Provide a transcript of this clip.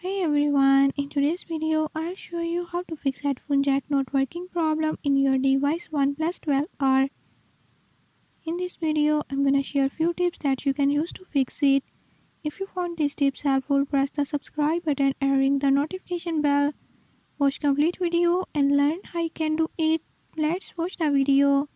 Hey everyone, in today's video I'll show you how to fix headphone jack not working problem in your device OnePlus 12R. In this video I'm gonna share few tips that you can use to fix it. If you found these tips helpful, press the subscribe button and ring the notification bell. Watch complete video and learn how you can do it. Let's watch the video.